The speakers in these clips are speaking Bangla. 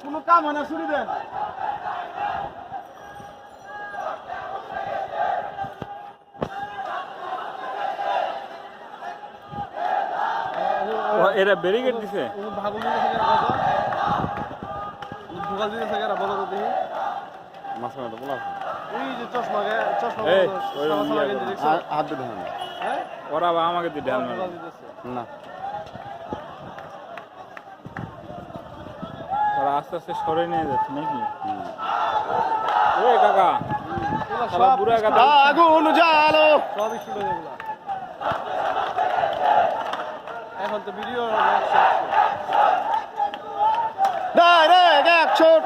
কোনো কাম হয় না, ছুরি দেন। এরা ব্যারিকেড দিছে। ভাগল দিতেছে কেন কথা? ভোগাল দিতেছে কেন বলো তো দেখি। মাঝখানে বলা আছে। এই যে চশমা এই, ওই সাদা সাদা ইয়ে গেঞ্জি করো। দেখছো? হাত দিয়ে ধরেন। হ্যাঁ? ওরা আবার আমাকে দিয়ে ঢাল মারে। ভোগাল দিতেছে। না ওরা আস্তে আস্তে সরে নিয়ে যাচ্ছে নাকি? ওই কাকা এগুলা শালা সব বুড়া কাকা আগুন জ্বালো। সবই শুনে এগুলা। এখন তো ভিডিও ডাইরেক্ট অ্যাকশন।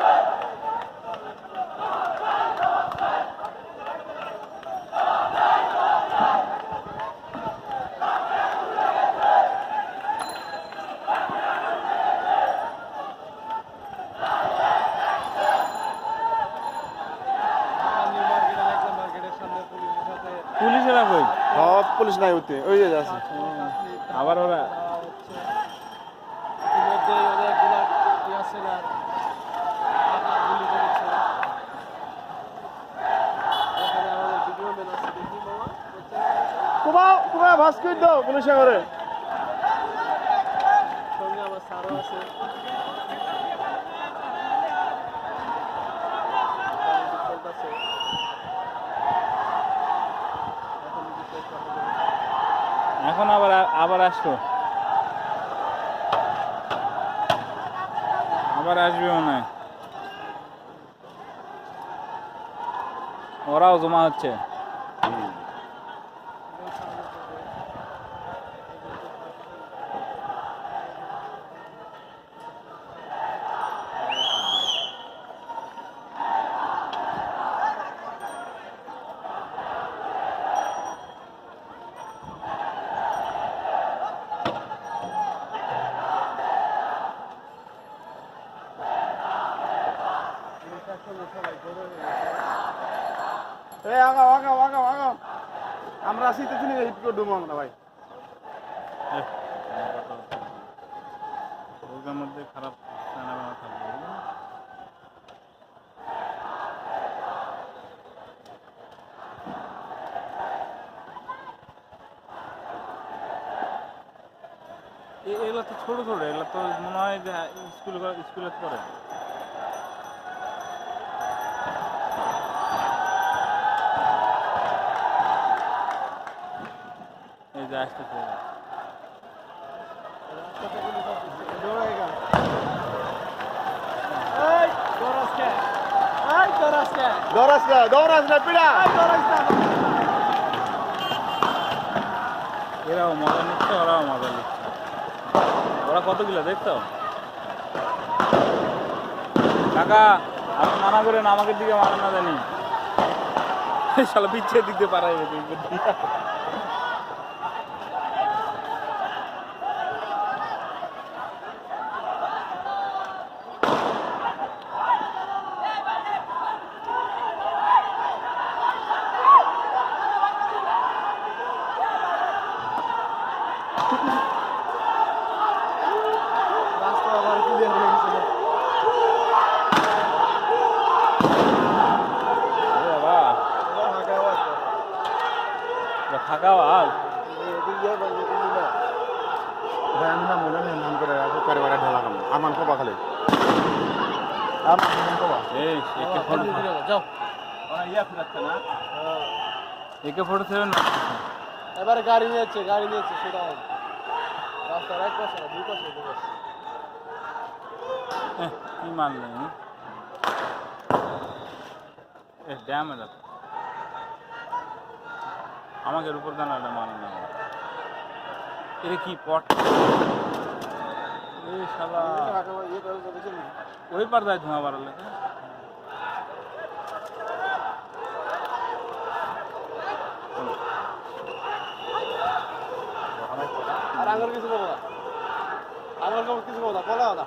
মার্কেটের সামনে পুলিশের সাথে পুলিশেরা কই? সব পুলিশ নাই হতে ওই যে আছে। আবার ওরা ইতিমধ্যে অনেকগুলা ইয়া সেনার গুলি করেছে। এখানে আমাদের ভিডিও ম্যান আছে, দেখি মামা কুমা ভাস করে দাও পুলিশে করে। সঙ্গে আমার স্যারও আছে। চলতেছে। এখন আবার আসলো, আবার আসবে মনে হয়। ওরাও জমা হচ্ছে। এই আগাও আগাও আগাও আগাও। আমরা আসিতে তিনি হিট করে দেবো আমরা ভাই। ওদের মধ্যে খারাপ রান্নাবান্না থাকবে। এগুলো তো ছোট ছোট, এগুলো তো মনে হয় যে স্কুলে পড়ে। এই যে আসতেছে দৌড়াস না পিড়া। এরাও মজা নিচ্ছে, ওরাও মজা নিচ্ছে। ওরা কতগুলো দেখছো কাকা? আপনি মানা করেন, আমাকে দিকে মারা না জানি। শালা পিছিয়ে দিতে পারাই রাস্তা আবার ক্লিয়ার হয়ে গেছে। ফাঁকা আওয়াজ। আমি নাম মনে নেই নাম করে করে বাড়া ঢালা কাম আমান কবা খালি আমান কবা। এই একে ফটো যাও। ওরা ইয়া ফিরাচ্ছে না, একে ফটো সেভেন। এবারে গাড়ি নিয়েছে সেটা রাস্তার এক পাশে না, দুই পাশে কি মারলে ড্যাম এটা আমাকে উপর দানাটা মানে না। এটা কি পট? এই শালা ওই পার যায় ধোঁয়া বাড়ালে। আর আঙুল কিছু বলো না, আঙুল কিছু বলো না, বলো না।